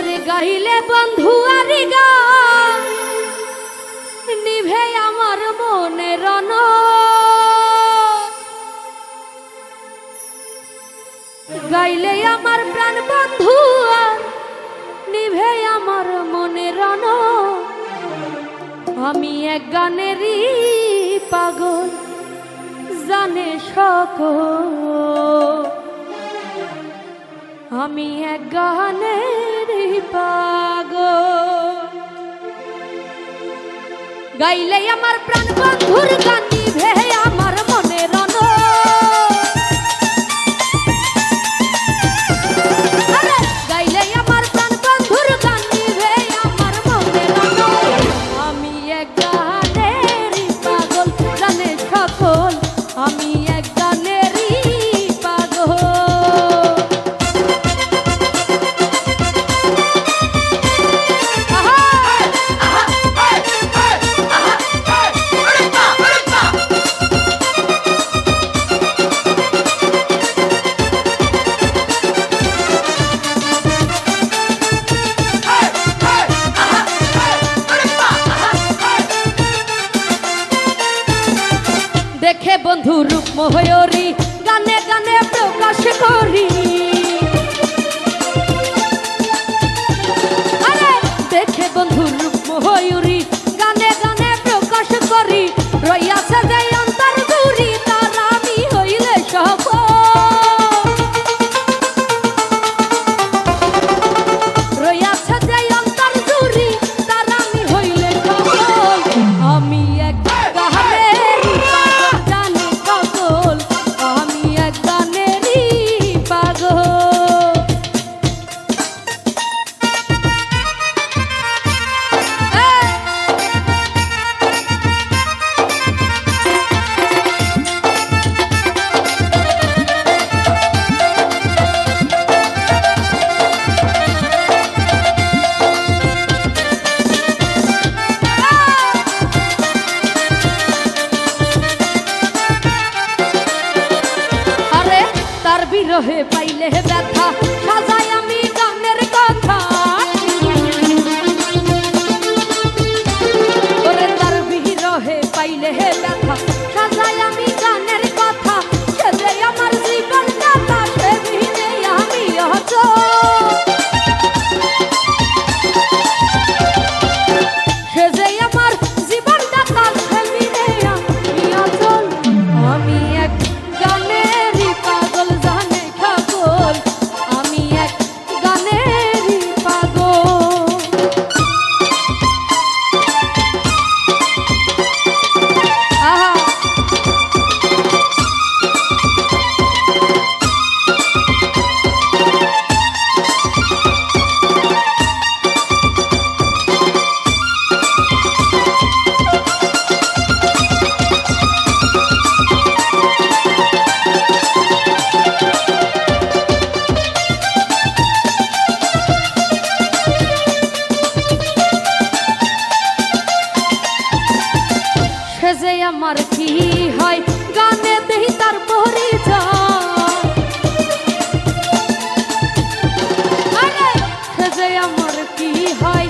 ওরে গাইলে বন্ধু আরি গান নিভে আমার মনে রণ গাইলে আমার প্রাণ বন্ধু আর নিভে আমার মনে রণ আমি এক গানেরই পাগল জানে সকল আমি এক গানেরই পাগল গাইলে আমার প্রাণ বন্ধুর গান নিভে আমার মনে রণ গাইলে আমার প্রাণ বন্ধুর গান নিভে আমার মনে রণ আমি এক গানেরই পাগল জানে সকল আমি এক গানেরই পাগল দেখে বন্ধু রূপ ময়ূরী গানে গানে প্রকাশ করি আরে দেখে বন্ধু রূপ ময়ূরী গানে গানে প্রকাশ করি রইয়াছে যে অন্তর দূরি তার আমি হইলে সফল রইয়াছে যে অন্তর দূরি তার আমি হইলে সফল আমি এক বিরহে পাইলে ব্যথা সাজাই আমি গানের কথা ওরে তার বিরহে পাইলে ব্যথা সাজাই আমি গানের কথা সে যে আমার জীবন দাতা সে বিনে আমি অচল সে যে আমার জীবন দাতা সে বিনে আমি অচল আমি এক গানেরই পাগল জানে সকল আমি এক গানেরই পাগল আহা যে আমার কি হয় গানে দেহি তার পরিচয় আরে সে যে আমার কি হয়